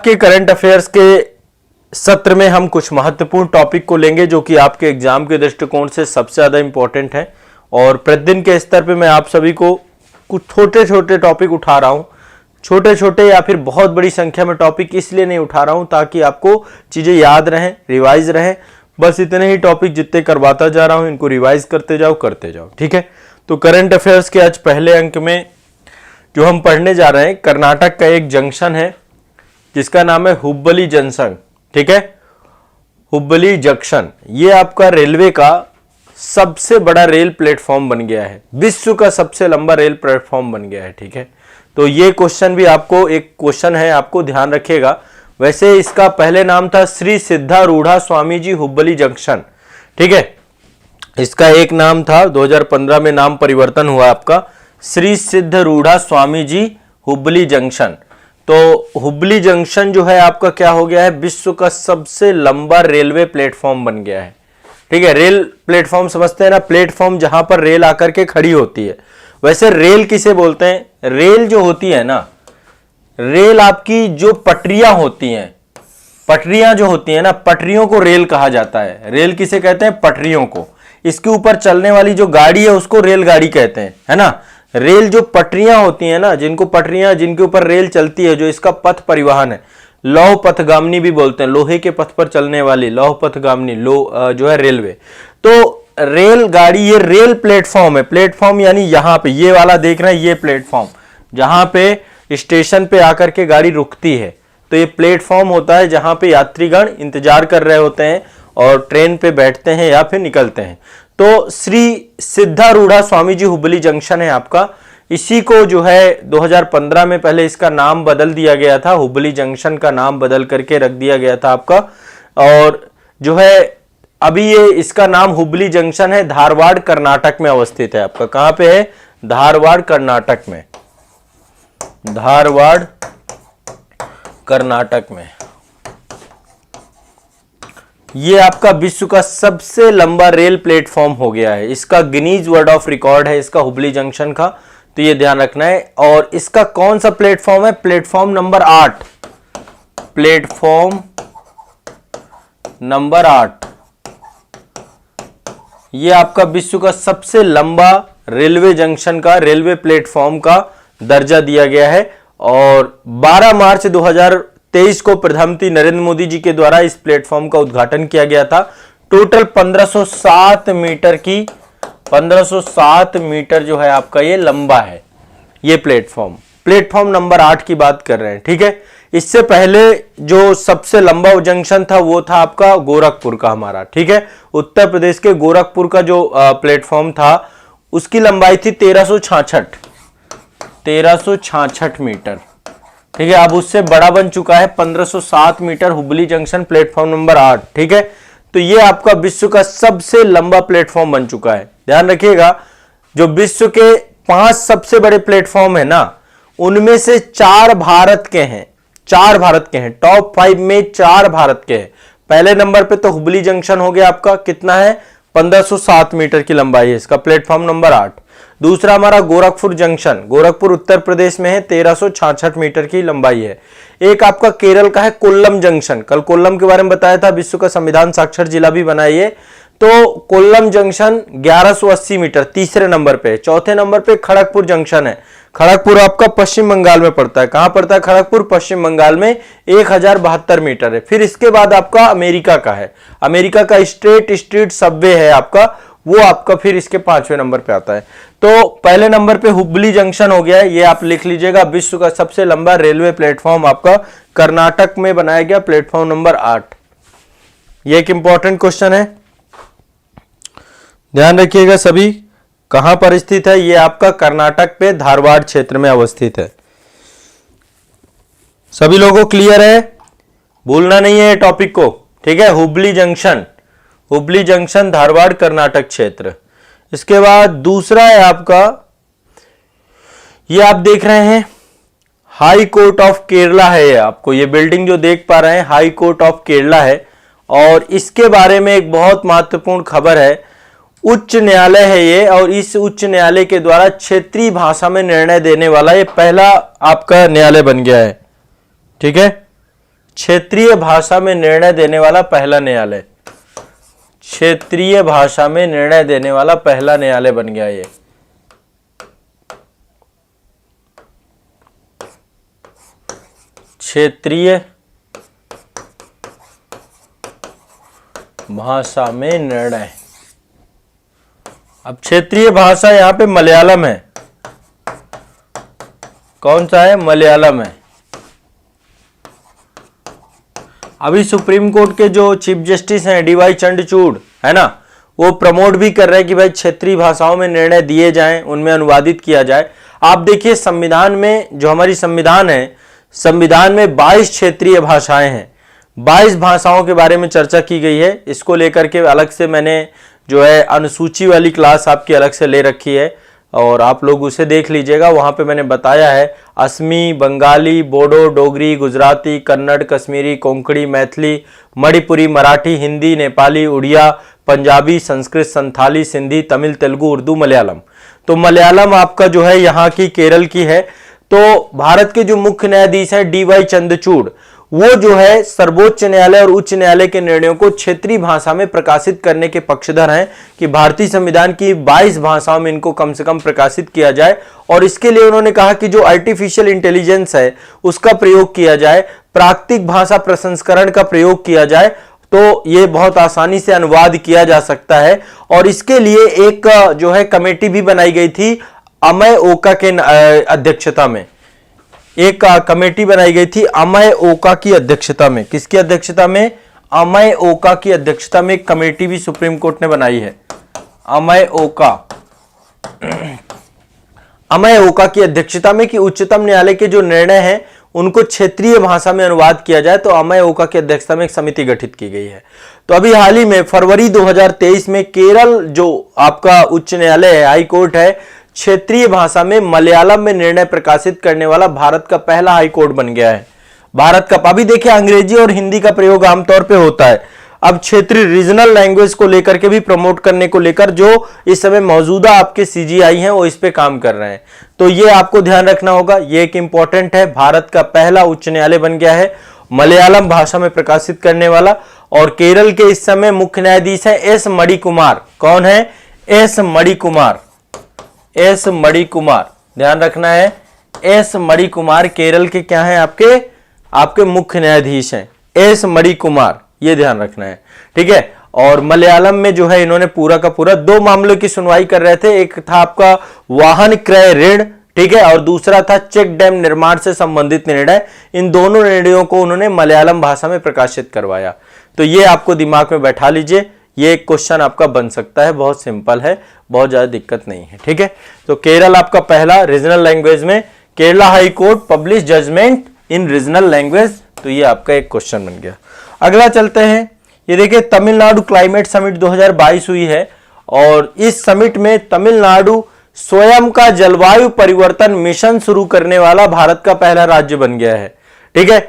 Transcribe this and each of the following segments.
के current affairs के सत्र में हम कुछ महत्वपूर्ण टॉपिक को लेंगे जो कि आपके एग्जाम के दृष्टिकोण से सबसे ज्यादा इंपॉर्टेंट है। और प्रतिदिन के स्तर पे मैं आप सभी को कुछ छोटे छोटे टॉपिक उठा रहा हूं। छोटे छोटे या फिर बहुत बड़ी संख्या में टॉपिक इसलिए नहीं उठा रहा हूं ताकि आपको चीजें याद रहें, रिवाइज रहें। बस इतने ही टॉपिक जितने करवाता जा रहा हूं इनको रिवाइज करते जाओ, ठीक है। तो करंट अफेयर्स के आज पहले अंक में जो हम पढ़ने जा रहे हैं, कर्नाटक का एक जंक्शन है जिसका नाम है हुब्बली जंक्शन, ठीक है। हुब्बली जंक्शन ये आपका रेलवे का सबसे बड़ा रेल प्लेटफॉर्म बन गया है, विश्व का सबसे लंबा रेल प्लेटफॉर्म बन गया है, ठीक है। तो ये क्वेश्चन भी आपको एक क्वेश्चन है, आपको ध्यान रखिएगा। वैसे इसका पहले नाम था श्री सिद्धारूढ़ा स्वामी जी हुब्बली जंक्शन, ठीक है। इसका एक नाम था, 2015 में नाम परिवर्तन हुआ आपका श्री सिद्धारूढ़ा स्वामी जी हुब्बली जंक्शन। तो हुब्बली जंक्शन जो है आपका क्या हो गया है, विश्व का सबसे लंबा रेलवे प्लेटफॉर्म बन गया है, ठीक है। रेल प्लेटफॉर्म समझते हैं ना, प्लेटफॉर्म जहां पर रेल आकर के खड़ी होती है। वैसे रेल किसे बोलते हैं, रेल जो होती है ना, रेल आपकी जो पटरियां होती हैं, पटरियां जो होती हैं ना, पटरियों को रेल कहा जाता है। रेल किसे कहते हैं, पटरियों को। इसके ऊपर चलने वाली जो गाड़ी है उसको रेलगाड़ी कहते हैं, है ना। रेल जो पटरियां होती हैं ना, जिनको पटरियां, जिनके ऊपर रेल चलती है, जो इसका पथ परिवहन है, लौह पथगामिनी भी बोलते हैं, लोहे के पथ पर चलने वाली लौह पथगामिनी, जो है रेलवे। तो रेलगाड़ी ये रेल प्लेटफॉर्म है। प्लेटफॉर्म यानी यहां पे ये वाला देख रहे हैं, ये प्लेटफॉर्म जहां पे स्टेशन पे आकर के गाड़ी रुकती है, तो ये प्लेटफॉर्म होता है जहां पे यात्रीगण इंतजार कर रहे होते हैं और ट्रेन पे बैठते हैं या फिर निकलते हैं। तो श्री सिद्धारूढ़ा स्वामी जी हुब्बली जंक्शन है आपका। इसी को जो है 2015 में पहले इसका नाम बदल दिया गया था, हुब्बली जंक्शन का नाम बदल करके रख दिया गया था आपका। और जो है अभी ये इसका नाम हुब्बली जंक्शन है, धारवाड़ कर्नाटक में अवस्थित है आपका। कहां पे है, धारवाड़ कर्नाटक में, धारवाड़ कर्नाटक में। ये आपका विश्व का सबसे लंबा रेल प्लेटफॉर्म हो गया है। इसका गिनीज वर्ल्ड ऑफ रिकॉर्ड है इसका, हुब्बली जंक्शन का, तो ये ध्यान रखना है। और इसका कौन सा प्लेटफॉर्म है, प्लेटफॉर्म नंबर 8, प्लेटफॉर्म नंबर 8। ये आपका विश्व का सबसे लंबा रेलवे जंक्शन का, रेलवे प्लेटफॉर्म का दर्जा दिया गया है। और 12 मार्च 2023 को प्रधानमंत्री नरेंद्र मोदी जी के द्वारा इस प्लेटफॉर्म का उद्घाटन किया गया था। टोटल 1507 मीटर की, 1507 मीटर जो है आपका ये लंबा है ये प्लेटफॉर्म। प्लेटफॉर्म नंबर 8 की बात कर रहे हैं, ठीक है। इससे पहले जो सबसे लंबा जंक्शन था वो था आपका गोरखपुर का हमारा, ठीक है। उत्तर प्रदेश के गोरखपुर का जो प्लेटफॉर्म था उसकी लंबाई थी 1366 मीटर, ठीक है। अब उससे बड़ा बन चुका है 1507 metre Hubli junction platform number 8, ठीक है। तो ये आपका विश्व का सबसे लंबा प्लेटफॉर्म बन चुका है। ध्यान रखिएगा, जो विश्व के 5 सबसे बड़े प्लेटफॉर्म है ना, उनमें से 4 भारत के हैं, 4 भारत के हैं। टॉप 5 में 4 भारत के हैं। पहले नंबर पे तो हुब्बली जंक्शन हो गया आपका, कितना है, 1507 मीटर की लंबाई है इसका, प्लेटफॉर्म नंबर 8। दूसरा हमारा गोरखपुर जंक्शन, गोरखपुर उत्तर प्रदेश में है, 1366 मीटर की लंबाई है। एक आपका केरल का है कोल्लम जंक्शन, कल कोल्लम के बारे में बताया था, विश्व का संविधान साक्षर जिला भी बना है। तो कोल्लम जंक्शन 1180 मीटर तीसरे नंबर पे। चौथे नंबर पे खड़गपुर जंक्शन है। खड़गपुर आपका पश्चिम बंगाल में पड़ता है। कहां पड़ता है खड़गपुर, पश्चिम बंगाल में, 1072 मीटर है। फिर इसके बाद आपका अमेरिका का है, अमेरिका का स्ट्रीट सबवे है आपका, वो आपका फिर इसके 5वें नंबर पे आता है। तो पहले नंबर पे हुब्बली जंक्शन हो गया है, ये आप लिख लीजिएगा, विश्व का सबसे लंबा रेलवे प्लेटफॉर्म आपका कर्नाटक में बनाया गया, प्लेटफॉर्म नंबर 8। ये एक इंपॉर्टेंट क्वेश्चन है, ध्यान रखिएगा सभी। कहां पर स्थित है, ये आपका कर्नाटक पे धारवाड़ क्षेत्र में अवस्थित है। सभी लोगों को क्लियर है, भूलना नहीं है टॉपिक को, ठीक है। हुब्बली जंक्शन, हुब्बली जंक्शन धारवाड़ कर्नाटक क्षेत्र। इसके बाद दूसरा है आपका, ये आप देख रहे हैं हाई कोर्ट ऑफ केरला है। ये आपको ये बिल्डिंग जो देख पा रहे हैं हाई कोर्ट ऑफ केरला है। और इसके बारे में एक बहुत महत्वपूर्ण खबर है, उच्च न्यायालय है ये, और इस उच्च न्यायालय के द्वारा क्षेत्रीय भाषा में निर्णय देने वाला ये पहला आपका न्यायालय बन गया है, ठीक है। क्षेत्रीय भाषा में निर्णय देने वाला पहला न्यायालय, क्षेत्रीय भाषा में निर्णय देने वाला पहला न्यायालय बन गया ये। क्षेत्रीय भाषा में निर्णय। अब क्षेत्रीय भाषा यहां पे मलयालम है। कौन सा है? मलयालम है। अभी सुप्रीम कोर्ट के जो चीफ जस्टिस हैं DY चंद्रचूड़, है ना, वो प्रमोट भी कर रहे हैं कि भाई क्षेत्रीय भाषाओं में निर्णय दिए जाएं, उनमें अनुवादित किया जाए। आप देखिए संविधान में, जो हमारी संविधान है, संविधान में 22 क्षेत्रीय भाषाएं हैं। 22 भाषाओं के बारे में चर्चा की गई है। इसको लेकर के अलग से मैंने जो है अनुसूची वाली क्लास आपकी अलग से ले रखी है और आप लोग उसे देख लीजिएगा। वहां पे मैंने बताया है असमी, बंगाली, बोडो, डोगरी, गुजराती, कन्नड़, कश्मीरी, कोंकणी, मैथिली, मणिपुरी, मराठी, हिंदी, नेपाली, उड़िया, पंजाबी, संस्कृत, संथाली, सिंधी, तमिल, तेलुगु, उर्दू, मलयालम। तो मलयालम आपका जो है यहाँ की केरल की है। तो भारत के जो मुख्य न्यायाधीश हैं DY चंद्रचूड़, वो जो है सर्वोच्च न्यायालय और उच्च न्यायालय के निर्णयों को क्षेत्रीय भाषा में प्रकाशित करने के पक्षधर हैं कि भारतीय संविधान की 22 भाषाओं में इनको कम से कम प्रकाशित किया जाए। और इसके लिए उन्होंने कहा कि जो आर्टिफिशियल इंटेलिजेंस है उसका प्रयोग किया जाए, प्राकृतिक भाषा प्रसंस्करण का प्रयोग किया जाए, तो ये बहुत आसानी से अनुवाद किया जा सकता है। और इसके लिए एक जो है कमेटी भी बनाई गई थी अमय ओका के अध्यक्षता में। एक कमेटी बनाई गई थी अमय ओका की अध्यक्षता में। किसकी अध्यक्षता में? अमय ओका की अध्यक्षता में एक कमेटी भी सुप्रीम कोर्ट ने बनाई है। अमय ओका, अमय ओका की अध्यक्षता में कि उच्चतम न्यायालय के जो निर्णय हैं उनको क्षेत्रीय भाषा में अनुवाद किया जाए। तो अमय ओका की अध्यक्षता में एक समिति गठित की गई है। तो अभी हाल ही में फरवरी 2023 में केरल जो आपका उच्च न्यायालय है, हाई कोर्ट है, क्षेत्रीय भाषा में मलयालम में निर्णय प्रकाशित करने वाला भारत का पहला हाई कोर्ट बन गया है। भारत का, अभी देखिए अंग्रेजी और हिंदी का प्रयोग आमतौर पे होता है। अब क्षेत्रीय रीजनल लैंग्वेज को लेकर के भी प्रमोट करने को लेकर जो इस समय मौजूदा आपके CGI हैं वो इस पे काम कर रहे हैं। तो ये आपको ध्यान रखना होगा, ये एक इंपॉर्टेंट है। भारत का पहला उच्च न्यायालय बन गया है मलयालम भाषा में प्रकाशित करने वाला। और केरल के इस समय मुख्य न्यायाधीश है S मणिकुमार। कौन है? S मणिकुमार। S मणिकुमार, ध्यान रखना है। S मणिकुमार केरल के क्या है? आपके मुख्य न्यायाधीश हैं S मणिकुमार, ये ध्यान रखना है, ठीक है। और मलयालम में जो है इन्होंने पूरा का पूरा 2 मामलों की सुनवाई कर रहे थे। एक था आपका वाहन क्रय ऋण, ठीक है, और दूसरा था चेक डैम निर्माण से संबंधित निर्णय। इन दोनों निर्णयों को उन्होंने मलयालम भाषा में प्रकाशित करवाया। तो ये आपको दिमाग में बैठा लीजिए, ये एक क्वेश्चन आपका बन सकता है। बहुत सिंपल है, बहुत ज्यादा दिक्कत नहीं है, ठीक है। तो केरल आपका पहला रीजनल लैंग्वेज में, Kerala high court publish judgment in regional language. तो ये आपका एक क्वेश्चन बन गया। अगला चलते हैं, ये देखिए तमिलनाडु क्लाइमेट समिट 2022 हुई है और इस समिट में तमिलनाडु स्वयं का जलवायु परिवर्तन मिशन शुरू करने वाला भारत का पहला राज्य बन गया है, ठीक है।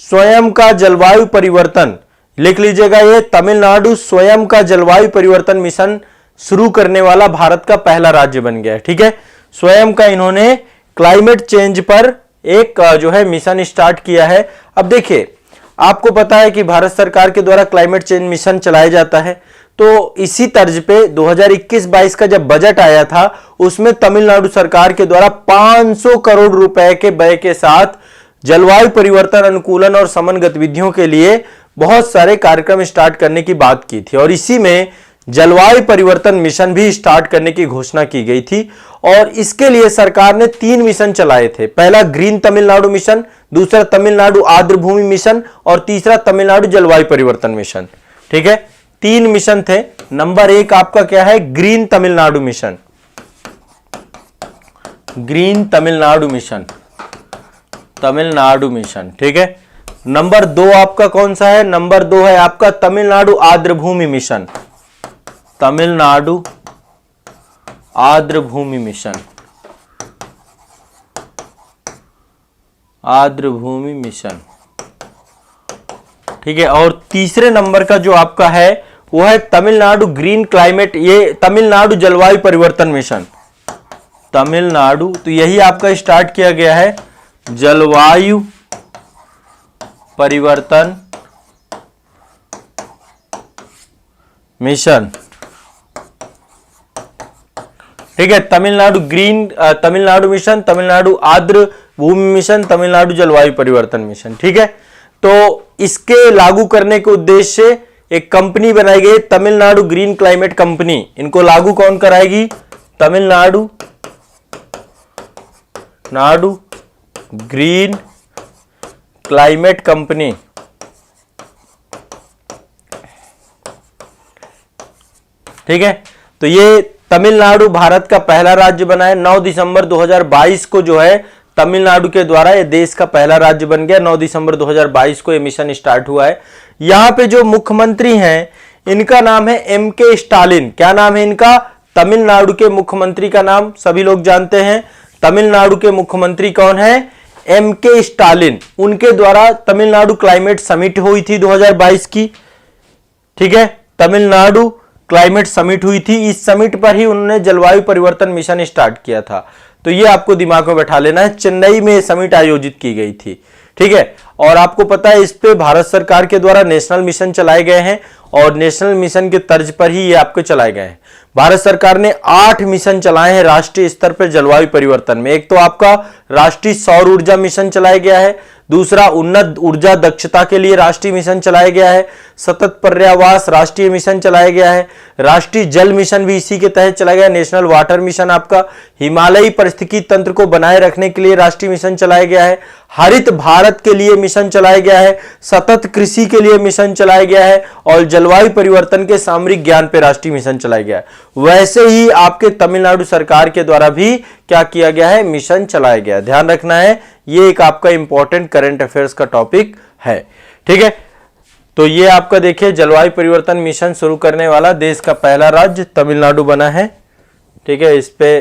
स्वयं का जलवायु परिवर्तन लिख लीजिएगा, ये तमिलनाडु स्वयं का जलवायु परिवर्तन मिशन शुरू करने वाला भारत का पहला राज्य बन गया है, ठीक है। स्वयं का इन्होंने क्लाइमेट चेंज पर एक जो है मिशन स्टार्ट किया है। अब देखिए आपको पता है कि भारत सरकार के द्वारा क्लाइमेट चेंज मिशन चलाया जाता है। तो इसी तर्ज पे 2021-22 का जब बजट आया था उसमें तमिलनाडु सरकार के द्वारा 500 करोड़ रुपए के व्यय के साथ जलवायु परिवर्तन अनुकूलन और समन गतिविधियों के लिए बहुत सारे कार्यक्रम स्टार्ट करने की बात की थी और इसी में जलवायु परिवर्तन मिशन भी स्टार्ट करने की घोषणा की गई थी। और इसके लिए सरकार ने 3 मिशन चलाए थे। पहला ग्रीन तमिलनाडु मिशन, दूसरा तमिलनाडु आर्द्र भूमि मिशन और तीसरा तमिलनाडु जलवायु परिवर्तन मिशन, ठीक है। 3 मिशन थे। नंबर 1 आपका क्या है? Green Tamil Nadu mission, green Tamil Nadu mission, Tamil Nadu mission, ठीक है। नंबर 2 आपका कौन सा है? नंबर 2 है आपका तमिलनाडु आर्द्र भूमि मिशन, तमिलनाडु आर्द्र भूमि मिशन, आर्द्र भूमि मिशन, ठीक है। और तीसरे नंबर का जो आपका है वो है तमिलनाडु ग्रीन क्लाइमेट, ये तमिलनाडु जलवायु परिवर्तन मिशन, तमिलनाडु। तो यही आपका स्टार्ट किया गया है, जलवायु परिवर्तन मिशन, ठीक है। तमिलनाडु मिशन, तमिलनाडु आर्द्र भूमि मिशन, तमिलनाडु जलवायु परिवर्तन मिशन, ठीक है। तो इसके लागू करने के उद्देश्य से एक कंपनी बनाई गई, तमिलनाडु ग्रीन क्लाइमेट कंपनी। इनको लागू कौन कराएगी? तमिलनाडु ग्रीन क्लाइमेट कंपनी, ठीक है। तो ये तमिलनाडु भारत का पहला राज्य बना है। 9 दिसंबर 2022 को जो है तमिलनाडु के द्वारा ये देश का पहला राज्य बन गया। 9 दिसंबर 2022 को ये मिशन स्टार्ट हुआ है। यहां पे जो मुख्यमंत्री हैं इनका नाम है एम.के. स्टालिन। क्या नाम है इनका? तमिलनाडु के मुख्यमंत्री का नाम सभी लोग जानते हैं। तमिलनाडु के मुख्यमंत्री कौन है? एम.के. स्टालिन। उनके द्वारा तमिलनाडु क्लाइमेट समिट हुई थी 2022 की, ठीक है। तमिलनाडु क्लाइमेट समिट हुई थी। इस समिट पर ही उन्होंने जलवायु परिवर्तन मिशन स्टार्ट किया था। तो ये आपको दिमाग में बैठा लेना है। चेन्नई में समिट आयोजित की गई थी, ठीक है। और आपको पता है इस पे भारत सरकार के द्वारा नेशनल मिशन चलाए गए हैं और नेशनल मिशन के तर्ज पर ही ये आपके चलाए गए हैं। भारत सरकार ने 8 मिशन चलाए हैं राष्ट्रीय स्तर पर जलवायु परिवर्तन में। एक तो आपका राष्ट्रीय सौर ऊर्जा मिशन चलाया गया है, दूसरा उन्नत ऊर्जा दक्षता के लिए राष्ट्रीय मिशन चलाया गया है, सतत पर्यावास राष्ट्रीय मिशन चलाया गया है, राष्ट्रीय जल मिशन भी इसी के तहत चलाया गया, नेशनल वाटर मिशन आपका, हिमालयी पारिस्थितिकी तंत्र को बनाए रखने के लिए राष्ट्रीय मिशन चलाया गया है, हरित भारत के लिए मिशन चलाया गया है, सतत कृषि के लिए मिशन चलाया गया है और जलवायु परिवर्तन के सामरिक ज्ञान पे राष्ट्रीय मिशन चलाया गया है। वैसे ही आपके तमिलनाडु सरकार के द्वारा भी क्या किया गया है? मिशन चलाया गया। ध्यान रखना है, ये एक आपका इंपॉर्टेंट करंट अफेयर्स का टॉपिक है, ठीक है। तो ये आपका देखिए जलवायु परिवर्तन मिशन शुरू करने वाला देश का पहला राज्य तमिलनाडु बना है, ठीक है। इस पे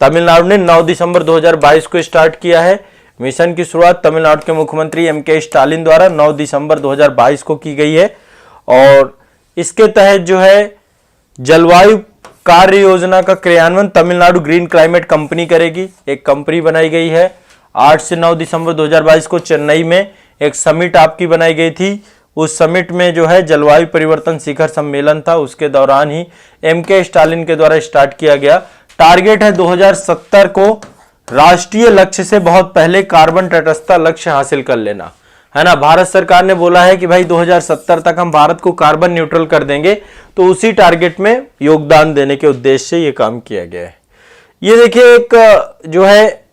तमिलनाडु ने 9 दिसंबर 2022 को स्टार्ट किया है। मिशन की शुरुआत तमिलनाडु के मुख्यमंत्री एम.के. स्टालिन द्वारा 9 दिसंबर 2022 को की गई है और इसके तहत जो है जलवायु कार्य योजना का क्रियान्वयन तमिलनाडु ग्रीन क्लाइमेट कंपनी करेगी। एक कंपनी बनाई गई है। 8 से 9 दिसंबर 2022 को चेन्नई में एक समिट आपकी बनाई गई थी। उस समिट में जो है जलवायु परिवर्तन शिखर सम्मेलन था, उसके दौरान ही एम.के. स्टालिन के द्वारा स्टार्ट किया गया। टारगेट है 2070 को राष्ट्रीय लक्ष्य से बहुत पहले कार्बन तटस्थता लक्ष्य हासिल कर लेना, है ना। भारत सरकार ने बोला है कि भाई 2070 तक हम भारत को कार्बन न्यूट्रल कर देंगे, तो उसी टारगेट में योगदान देने के उद्देश्य से यह काम किया गया है। ये देखिए एक जो है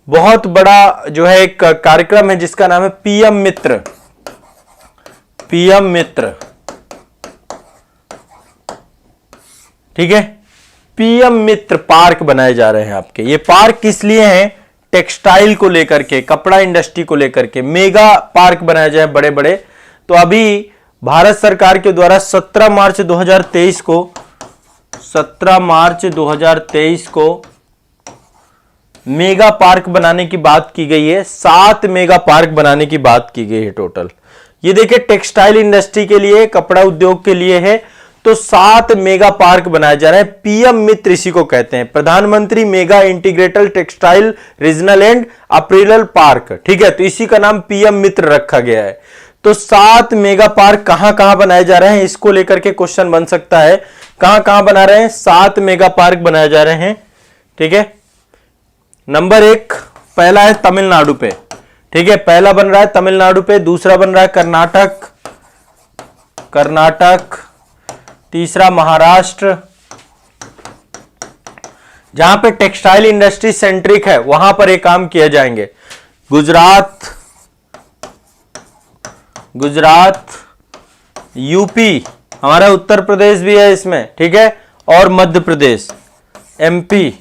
बहुत बड़ा जो है एक कार्यक्रम है जिसका नाम है पीएम मित्र। ठीक है, पीएम मित्र पार्क बनाए जा रहे हैं आपके। ये पार्क किस लिए हैं? टेक्सटाइल को लेकर के, कपड़ा इंडस्ट्री को लेकर के मेगा पार्क बनाए जाए बड़े बड़े। तो अभी भारत सरकार के द्वारा 17 मार्च 2023 को मेगा पार्क बनाने की बात की गई है। 7 मेगा पार्क बनाने की बात की गई है टोटल। ये देखिए टेक्सटाइल इंडस्ट्री के लिए, कपड़ा उद्योग के लिए है, तो 7 मेगा पार्क बनाए जा रहे हैं। पीएम मित्र इसी को कहते हैं, प्रधानमंत्री mega integrated textile regional and apparel park, ठीक है। तो इसी का नाम पीएम मित्र रखा गया है। तो 7 मेगा पार्क कहां कहां बनाए जा रहे हैं, इसको लेकर के क्वेश्चन बन सकता है। कहां कहां बना रहे हैं? 7 मेगा पार्क बनाए जा रहे हैं, ठीक है। नंबर 1 पहला है तमिलनाडु पे, ठीक है। पहला बन रहा है तमिलनाडु पे, दूसरा बन रहा है कर्नाटक, तीसरा महाराष्ट्र, जहां पे टेक्सटाइल इंडस्ट्री सेंट्रिक है वहां पर ये काम किए जाएंगे। गुजरात, यूपी, हमारा उत्तर प्रदेश भी है इसमें, ठीक है, और मध्य प्रदेश, एमपी।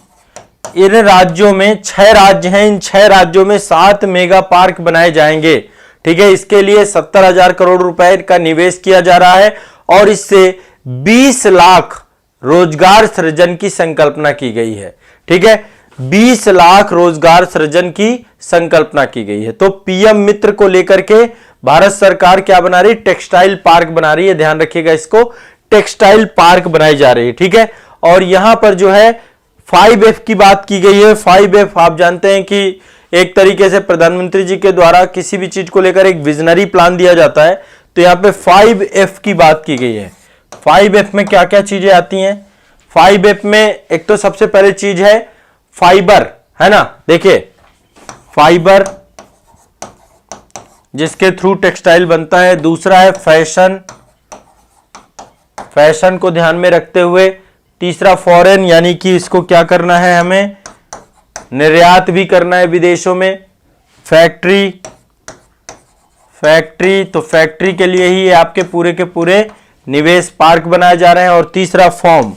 इन राज्यों में 6 राज्य हैं, इन 6 राज्यों में 7 मेगा पार्क बनाए जाएंगे, ठीक है। इसके लिए 70,000 करोड़ रुपए का निवेश किया जा रहा है और इससे 20 लाख रोजगार सृजन की संकल्पना की गई है, ठीक है। 20 लाख रोजगार सृजन की संकल्पना की गई है। तो पीएम मित्र को लेकर के भारत सरकार क्या बना रही? टेक्सटाइल पार्क बना रही है। ध्यान रखिएगा, इसको टेक्सटाइल पार्क बनाई जा रही है, ठीक है। और यहां पर जो है 5F की बात की गई है। 5F आप जानते हैं कि एक तरीके से प्रधानमंत्री जी के द्वारा किसी भी चीज को लेकर एक विजनरी प्लान दिया जाता है, तो यहाँ पे 5F की बात की गई है। 5F में क्या क्या चीजें आती हैं? 5F में एक तो सबसे पहले चीज है फाइबर, है ना। देखिए फाइबर, जिसके थ्रू टेक्सटाइल बनता है। दूसरा है फैशन, फैशन को ध्यान में रखते हुए। तीसरा फॉरेन, यानी कि इसको क्या करना है, हमें निर्यात भी करना है विदेशों में। फैक्ट्री, फैक्ट्री तो फैक्ट्री के लिए ही आपके पूरे के पूरे निवेश पार्क बनाए जा रहे हैं। और तीसरा फॉर्म,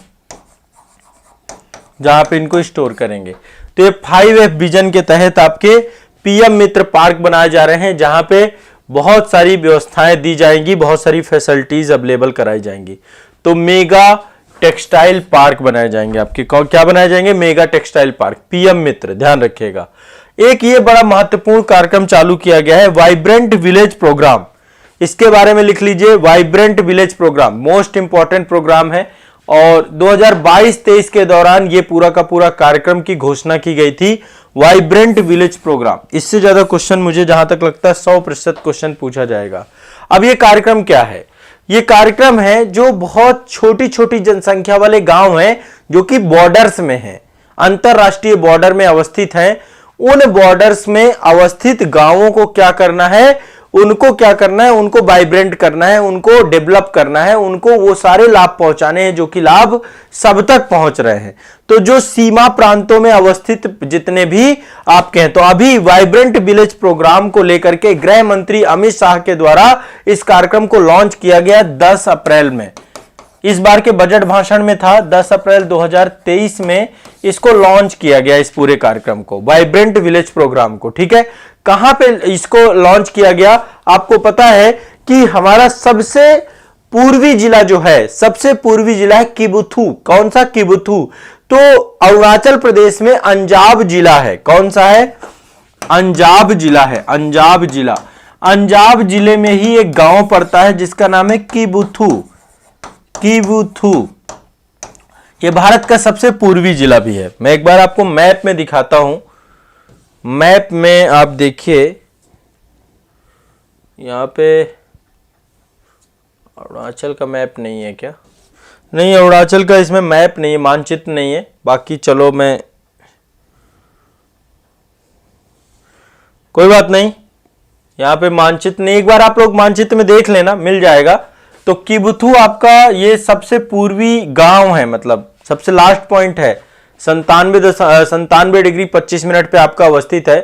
जहां पे इनको स्टोर करेंगे। तो ये 5F विजन के तहत आपके पीएम मित्र पार्क बनाए जा रहे हैं, जहां पे बहुत सारी व्यवस्थाएं दी जाएंगी, बहुत सारी फैसिलिटीज अवेलेबल कराई जाएंगी। तो मेगा टेक्सटाइल पार्क बनाए जाएंगे आपके। क्या बनाए जाएंगे? मेगा टेक्सटाइल पार्क, पीएम मित्र, ध्यान रखिएगा। एक ये बड़ा महत्वपूर्ण कार्यक्रम चालू किया गया है, वाइब्रेंट विलेज प्रोग्राम। इसके बारे में लिख लीजिए, vibrant village program most important program है। और 2022-23 के दौरान ये पूरा का पूरा कार्यक्रम की घोषणा की गई थी, वाइब्रेंट विलेज प्रोग्राम। इससे ज्यादा क्वेश्चन मुझे जहां तक लगता है 100% क्वेश्चन पूछा जाएगा। अब ये कार्यक्रम क्या है? ये कार्यक्रम है जो बहुत छोटी छोटी जनसंख्या वाले गांव हैं, जो कि बॉर्डर्स में हैं, अंतरराष्ट्रीय बॉर्डर में अवस्थित हैं। उन बॉर्डर्स में अवस्थित गांवों को क्या करना है? उनको क्या करना है? उनको वाइब्रेंट करना है, उनको डेवलप करना है, उनको वो सारे लाभ पहुंचाने हैं जो कि लाभ सब तक पहुंच रहे हैं। तो जो सीमा प्रांतों में अवस्थित जितने भी आपके हैं, तो अभी वाइब्रेंट विलेज प्रोग्राम को लेकर के गृह मंत्री अमित शाह के द्वारा इस कार्यक्रम को लॉन्च किया गया 10 अप्रैल में। इस बार के बजट भाषण में था, 10 अप्रैल 2023 में इसको लॉन्च किया गया, इस पूरे कार्यक्रम को, वाइब्रेंट विलेज प्रोग्राम को। ठीक है, कहां पे इसको लॉन्च किया गया? आपको पता है कि हमारा सबसे पूर्वी जिला जो है, सबसे पूर्वी जिला है किबुथु। कौन सा? किबुथु। तो अरुणाचल प्रदेश में अंजाव जिला है। कौन सा है? अंजाव जिला है, अंजाव जिला। अंजाव जिले में ही एक गांव पड़ता है जिसका नाम है किबुथु। किबुथु ये भारत का सबसे पूर्वी जिला भी है। मैं एक बार आपको मैप में दिखाता हूं। मैप में आप देखिए, यहां पे अरुणाचल का मैप नहीं है क्या? नहीं, अरुणाचल का इसमें मैप नहीं है, मानचित्र नहीं है। बाकी चलो, मैं कोई बात नहीं, यहां पे मानचित्र नहीं, एक बार आप लोग मानचित्र में देख लेना, मिल जाएगा। तो किबुथु आपका ये सबसे पूर्वी गांव है, मतलब सबसे लास्ट पॉइंट है, 97 डिग्री 25 मिनट पे आपका अवस्थित है।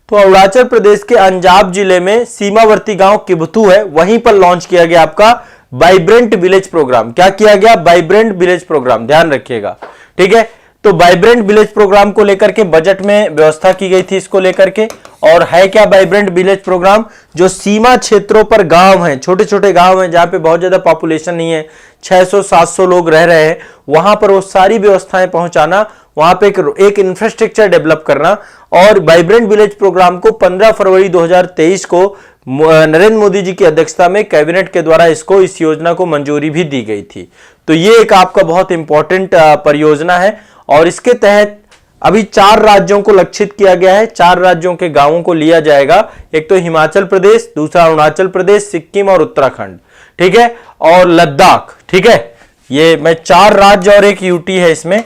तो अरुणाचल प्रदेश के अंजाव जिले में सीमावर्ती गांव किबुथु है, वहीं पर लॉन्च किया गया आपका वाइब्रेंट विलेज प्रोग्राम। क्या किया गया? वाइब्रेंट विलेज प्रोग्राम, ध्यान रखिएगा। ठीक है, तो वाइब्रेंट विलेज प्रोग्राम को लेकर के बजट में व्यवस्था की गई थी, इसको लेकर के। और है क्या वाइब्रेंट विलेज प्रोग्राम? जो सीमा क्षेत्रों पर गांव हैं, छोटे छोटे गांव हैं, जहां पे बहुत ज्यादा पॉपुलेशन नहीं है, 600-700 लोग रह रहे हैं, वहां पर वो सारी व्यवस्थाएं पहुंचाना, वहां पे एक इंफ्रास्ट्रक्चर डेवलप करना। और वाइब्रेंट विलेज प्रोग्राम को 15 फरवरी 2023 को नरेंद्र मोदी जी की अध्यक्षता में कैबिनेट के द्वारा इस योजना को मंजूरी भी दी गई थी। तो ये एक आपका बहुत इंपॉर्टेंट परियोजना है। और इसके तहत अभी 4 राज्यों को लक्षित किया गया है, 4 राज्यों के गांवों को लिया जाएगा। एक तो हिमाचल प्रदेश, दूसरा अरुणाचल प्रदेश, सिक्किम और उत्तराखंड। ठीक है, और लद्दाख। ठीक है, ये मैं 4 राज्य और एक यूटी है, इसमें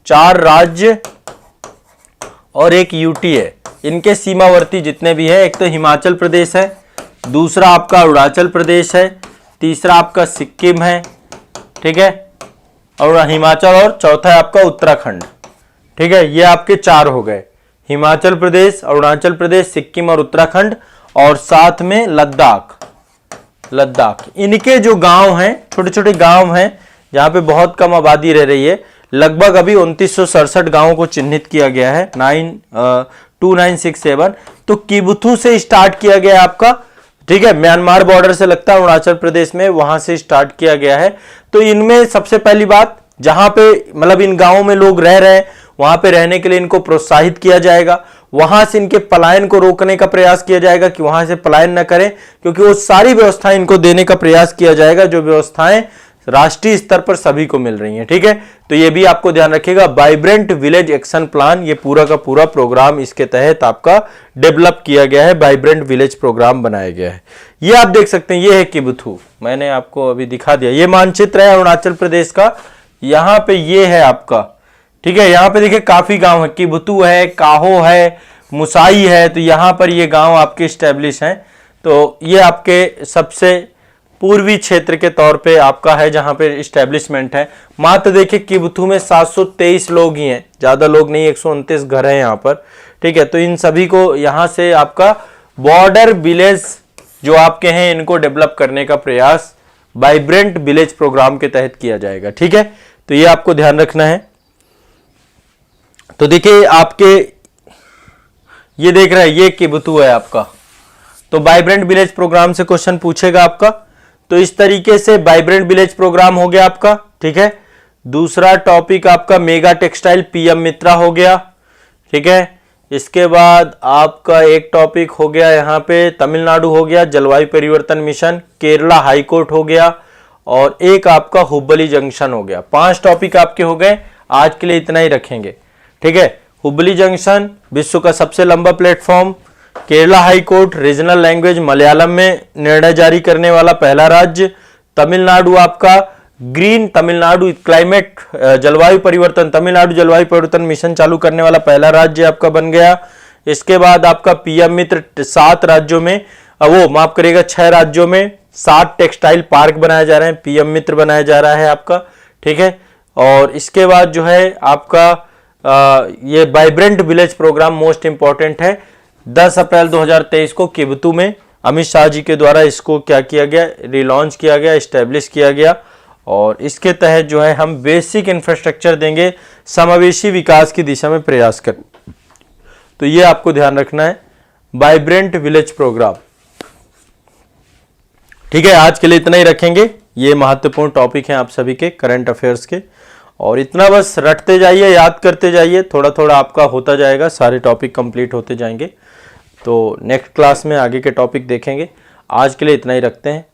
4 राज्य और एक यूटी है। इनके सीमावर्ती जितने भी है, एक तो हिमाचल प्रदेश है, दूसरा आपका अरुणाचल प्रदेश है, तीसरा आपका सिक्किम है, ठीक है, और हिमाचल, और चौथा है आपका उत्तराखंड। ठीक है, ये आपके 4 हो गए, हिमाचल प्रदेश, अरुणाचल प्रदेश, सिक्किम और उत्तराखंड, और साथ में लद्दाख। लद्दाख इनके जो गांव हैं, छोटे छोटे गांव हैं जहां पे बहुत कम आबादी रह रही है, लगभग अभी 2967 गांवों को चिन्हित किया गया है, 2967। तो किबुथु से स्टार्ट किया गया है आपका। ठीक है, म्यांमार बॉर्डर से लगता है अरुणाचल प्रदेश में, वहां से स्टार्ट किया गया है। तो इनमें सबसे पहली बात, जहां पे मतलब इन गांवों में लोग रह रहे हैं, वहां पे रहने के लिए इनको प्रोत्साहित किया जाएगा। वहां से इनके पलायन को रोकने का प्रयास किया जाएगा कि वहां से पलायन न करें, क्योंकि वो सारी व्यवस्थाएं इनको देने का प्रयास किया जाएगा, जो व्यवस्थाएं राष्ट्रीय स्तर पर सभी को मिल रही हैं। ठीक है, तो ये भी आपको ध्यान रखिएगा। वाइब्रेंट विलेज एक्शन प्लान, ये पूरा का पूरा प्रोग्राम इसके तहत आपका डेवलप किया गया है, वाइब्रेंट विलेज प्रोग्राम बनाया गया है। ये आप देख सकते हैं, ये है किबुथु, मैंने आपको अभी दिखा दिया। ये मानचित्र है अरुणाचल प्रदेश का, यहाँ पे ये है आपका। ठीक है, यहाँ पे देखिए काफी गांव है, किबुथु है, काहो है, मुसाई है, तो यहाँ पर ये गांव आपके स्टैब्लिश हैं। तो ये आपके सबसे पूर्वी क्षेत्र के तौर पे आपका है जहां पे इस्टेब्लिशमेंट है। मात्र देखिए किबुथु में 723 लोग ही हैं, ज्यादा लोग नहीं, 129 घर हैं यहाँ पर। ठीक है, तो इन सभी को यहाँ से आपका बॉर्डर विलेज जो आपके हैं इनको डेवलप करने का प्रयास वाइब्रेंट विलेज प्रोग्राम के तहत किया जाएगा। ठीक है, तो ये आपको ध्यान रखना है। तो देखिए आपके ये देख रहे हैं, ये किबुथु है आपका। तो वाइब्रेंट विलेज प्रोग्राम से क्वेश्चन पूछेगा आपका। तो इस तरीके से वाइब्रेंट विलेज प्रोग्राम हो गया आपका। ठीक है, दूसरा टॉपिक आपका मेगा टेक्सटाइल पीएम मित्रा हो गया। ठीक है, इसके बाद आपका एक टॉपिक हो गया यहाँ पे तमिलनाडु हो गया, जलवायु परिवर्तन मिशन, केरला हाईकोर्ट हो गया, और एक आपका हुबली जंक्शन हो गया। 5 टॉपिक आपके हो गए। आज के लिए इतना ही रखेंगे। ठीक है, हुबली जंक्शन विश्व का सबसे लंबा platform, Kerala high court regional language Malayalam में निर्णय जारी करने वाला पहला राज्य, तमिलनाडु आपका ग्रीन तमिलनाडु क्लाइमेट जलवायु परिवर्तन तमिलनाडु जलवायु परिवर्तन मिशन चालू करने वाला पहला राज्य आपका बन गया। इसके बाद आपका पीएम मित्र 7 राज्यों में, वो माफ करिएगा 6 राज्यों में 7 टेक्सटाइल पार्क बनाए जा रहे हैं, पीएम मित्र बनाया जा रहा है आपका। ठीक है, और इसके बाद जो है आपका ये vibrant village program most important है। 10 अप्रैल 2023 को किबुथु में अमित शाह जी के द्वारा इसको क्या किया गया, रिलॉन्च किया गया, एस्टेब्लिश किया गया, और इसके तहत जो है हम बेसिक इंफ्रास्ट्रक्चर देंगे, समावेशी विकास की दिशा में प्रयास कर। तो ये आपको ध्यान रखना है, वाइब्रेंट विलेज प्रोग्राम। ठीक है, आज के लिए इतना ही रखेंगे। ये महत्वपूर्ण टॉपिक हैं आप सभी के करंट अफेयर्स के, और इतना बस रटते जाइए, याद करते जाइए, थोड़ा थोड़ा आपका होता जाएगा, सारे टॉपिक कंप्लीट होते जाएंगे। तो नेक्स्ट क्लास में आगे के टॉपिक देखेंगे। आज के लिए इतना ही रखते हैं।